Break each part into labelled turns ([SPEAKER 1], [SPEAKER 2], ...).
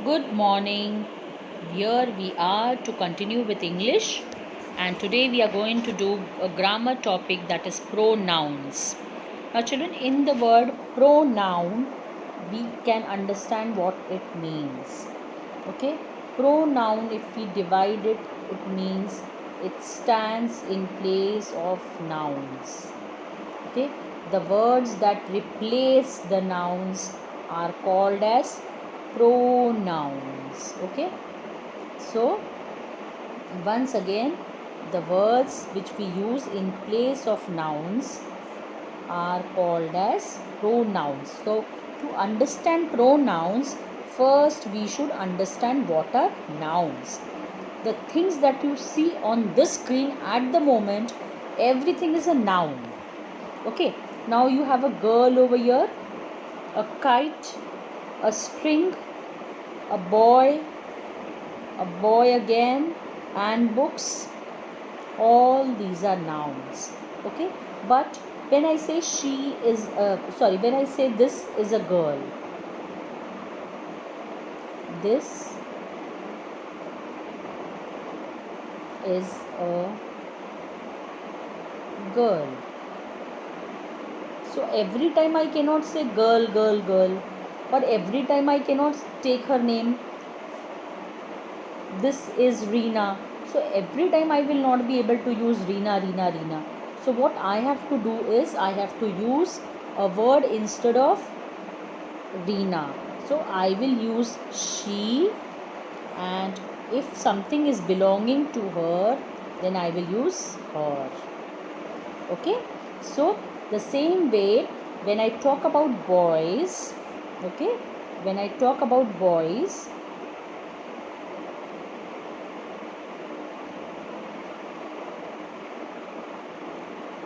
[SPEAKER 1] Good morning. Here we are to continue with English, and today we are going to do a grammar topic, that is pronouns. Now, children, in the word pronoun, we can understand what it means. Okay, pronoun, if we divide it, it means it stands in place of nouns. Okay, the words that replace the nouns are called as pronouns. Okay, so once again, the words which we use in place of nouns are called as pronouns. So to understand pronouns, first we should understand what are nouns. The things that you see on this screen at the moment, everything is a noun. Okay, now you have a girl over here, a kite, a string, a boy again, and books. All these are nouns. Okay, but when I say when I say this is a girl, this is a girl. So every time I cannot say girl, girl, girl, or every time I cannot take her name. This is Reena. So every time I will not be able to use Reena, Reena, Reena. So what I have to do is I have to use a word instead of Reena. So I will use she, and if something is belonging to her, then I will use her. Okay, so the same way when I talk about boys, okay, when I talk about boys,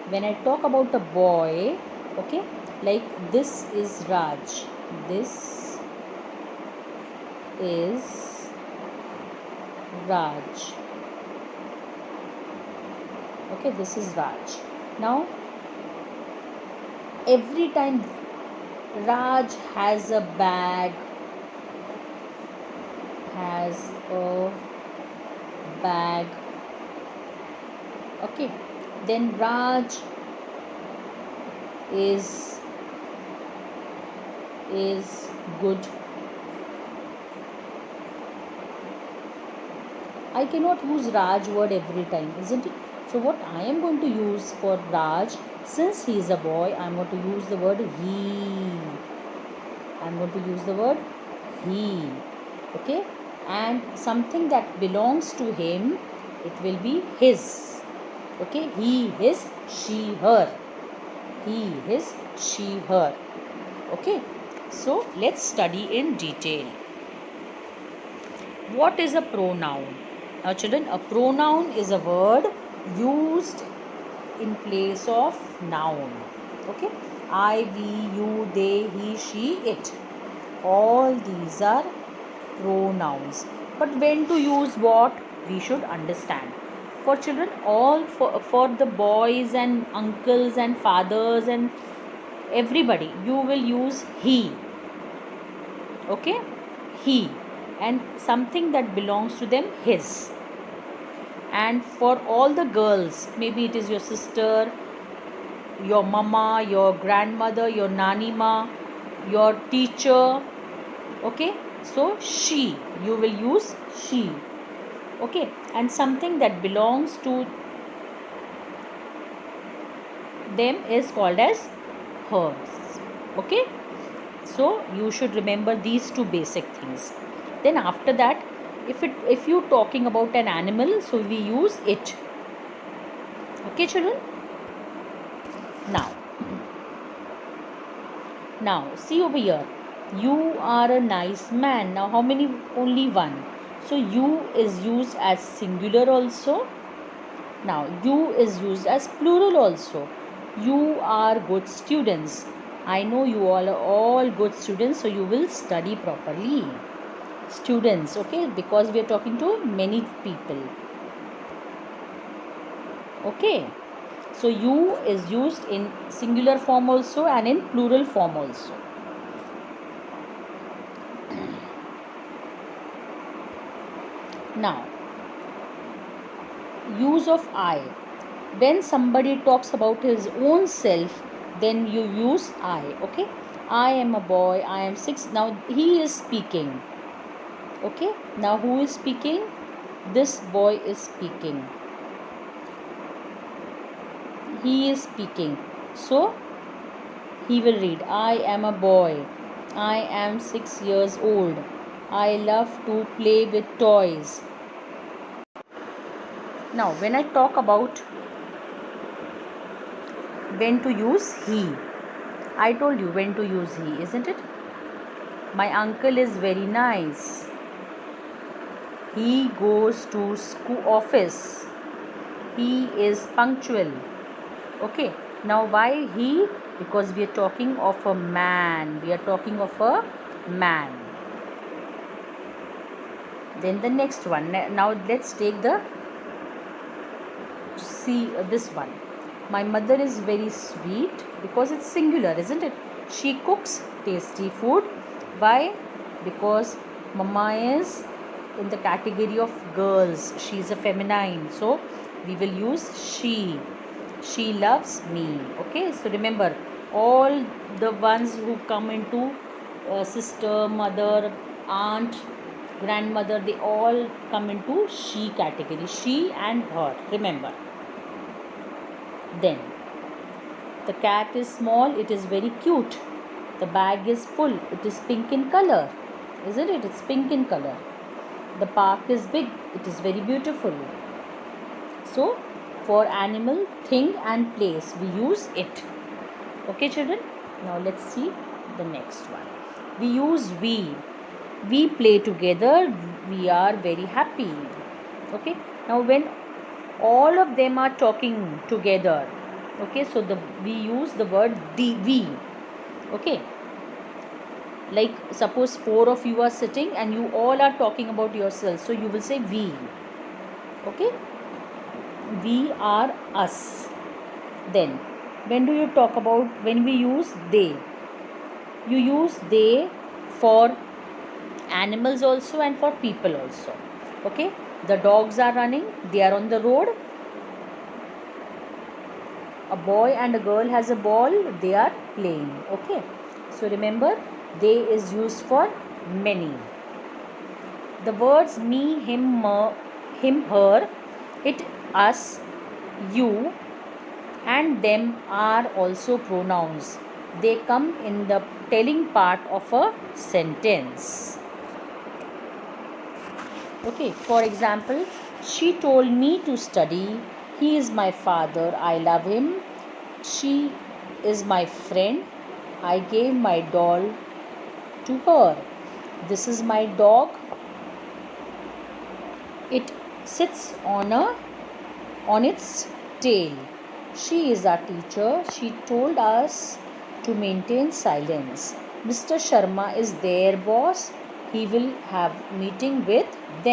[SPEAKER 1] when I talk about a boy, okay, like this is Raj, this is Raj, okay, this is Raj. Now every time Raj has a bag, okay, then Raj is good. I cannot use Raj word every time, isn't it? So what I am going to use for Raj, since he is a boy, I am going to use the word he. I am going to use the word he. Okay, and something that belongs to him, it will be his. Okay, he, his, she, her. He, his, she, her. Okay, so let's study in detail. What is a pronoun? Now children, a pronoun is a word used in place of noun. Okay, I, we, you, they, he, she, it. All these are pronouns. But when to use what, we should understand. For children, for the boys and uncles and fathers and everybody, you will use he. Okay, he, and something that belongs to them, his. And for all the girls, maybe it is your sister, your mama, your grandmother, your nani ma, your teacher. Okay, so she, you will use she. Okay, and something that belongs to them is called as hers. Okay, so you should remember these two basic things. Then after that, if you talking about an animal, so we use it. Okay children, now see over here, you are a nice man. Now how many? Only one. So you is used as singular also. Now you is used as plural also. You are good students. I know you all are all good students, so you will study properly. Students, okay, because we are talking to many people. Okay, so you is used in singular form also and in plural form also. Now, use of I. When somebody talks about his own self, then you use I. Okay, I am a boy, I am 6. Now he is speaking. Okay, now who is speaking? This boy is speaking. He is speaking. So he will read, I am a boy. I am 6 years old. I love to play with toys. Now, when I talk about when to use he, I told you when to use he, isn't it? My uncle is very nice. He goes to school office. He is punctual. Okay, now why he? Because we are talking of a man. We are talking of a man. Then the next one. Now let's take the this one. My mother is very sweet, because it's singular, isn't it? She cooks tasty food. Why? Because mama is in the category of girls. She is a feminine, so we will use she. She loves me. Okay, so remember, all the ones who come into sister, mother, aunt, grandmother, they all come into she category. She and her, remember. Then the cat is small, it is very cute. The bag is full, it is pink in color, isn't it? It's pink in color. The park is big, it is very beautiful. So for animal, thing and place, we use it. Okay, children? Now let's see the next one. We use we. We play together, we are very happy. Okay, now when all of them are talking together, okay, so we use the word we. Okay, like suppose 4 of you are sitting and you all are talking about yourself, so you will say we. Okay, we are us. Then when do you talk about, when we use they? You use they for animals also and for people also. Okay, the dogs are running, they are on the road. A boy and a girl has a ball, they are playing. Okay, so remember, they is used for many. The words me, him, her, it, us, you and them are also pronouns. They come in the telling part of a sentence. Okay, for example, she told me to study. He is my father. I love him. She is my friend. I gave my doll to her. This is my dog. It sits on its tail. She is our teacher. She told us to maintain silence. Mr. Sharma is their boss. He will have meeting with them.